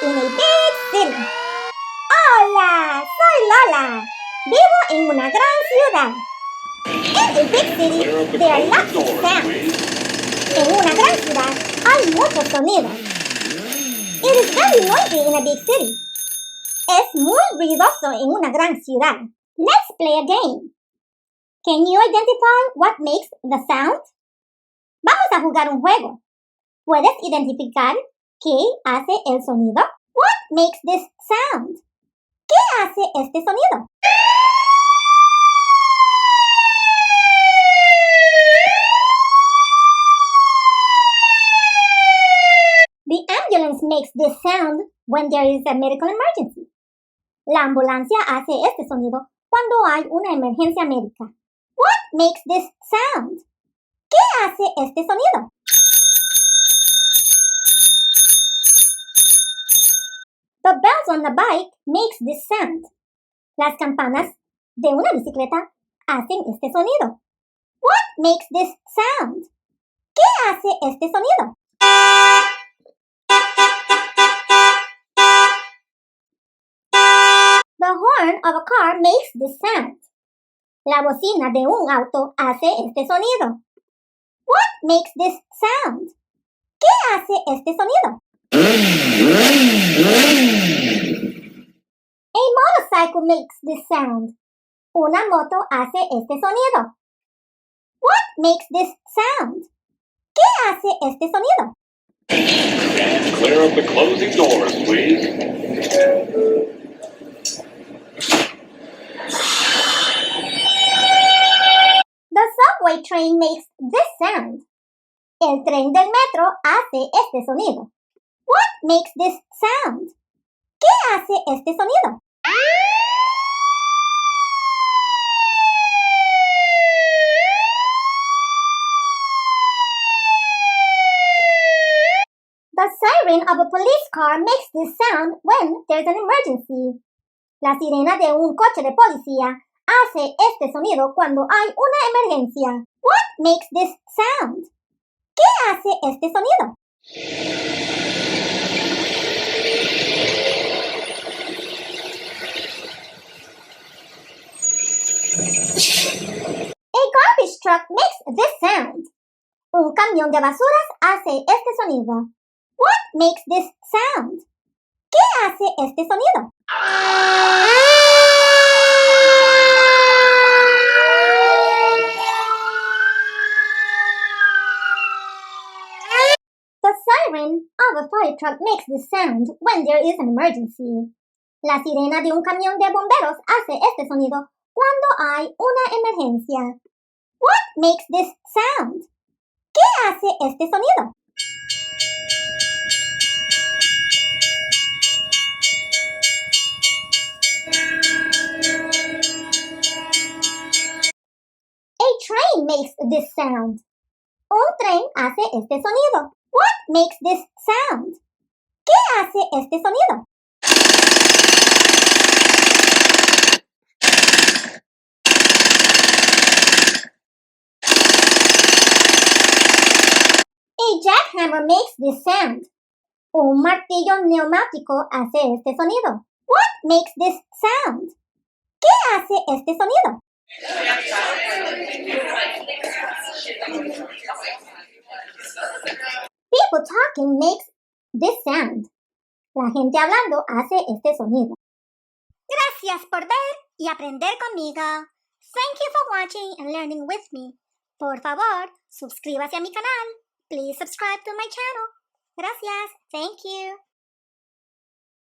in a big city. Hola, soy Lola. Vivo en una gran ciudad. In a big city, there are lots of sounds. En una gran ciudad hay muchos sonidos. It is very noisy in a big city. Es muy ruidoso en una gran ciudad. Let's play a game. Can you identify what makes the sound? Vamos a jugar un juego. ¿Puedes identificar qué hace el sonido? What makes this sound? ¿Qué hace este sonido? The ambulance makes this sound when there is a medical emergency. La ambulancia hace este sonido cuando hay una emergencia médica. What makes this sound? ¿Qué hace este sonido? The bells on the bike makes this sound. Las campanas de una bicicleta hacen este sonido. What makes this sound? ¿Qué hace este sonido? The horn of a car makes this sound. La bocina de un auto hace este sonido. What makes this sound? ¿Qué hace este sonido? A motorcycle makes this sound. Una moto hace este sonido. What makes this sound? ¿Qué hace este sonido? Clear up the closing doors, please. The subway train makes this sound. El tren del metro hace este sonido. What makes this sound? ¿Qué hace este sonido? The siren of a police car makes this sound when there's an emergency. La sirena de un coche de policía hace este sonido cuando hay una emergencia. What makes this sound? ¿Qué hace este sonido? A garbage truck makes this sound. Un camión de basuras hace este sonido. What makes this sound? ¿Qué hace este sonido? The siren of a fire truck makes this sound when there is an emergency. La sirena de un camión de bomberos hace este sonido cuando hay una emergencia. What makes this sound? ¿Qué hace este sonido? A train makes this sound. Un tren hace este sonido. What makes this sound? ¿Qué hace este sonido? A jackhammer makes this sound. Un martillo neumático hace este sonido. What makes this sound? ¿Qué hace este sonido? People talking makes this sound. La gente hablando hace este sonido. Gracias por ver y aprender conmigo. Thank you for watching and learning with me. Por favor, suscríbase a mi canal. Please subscribe to my channel. Gracias. Thank you.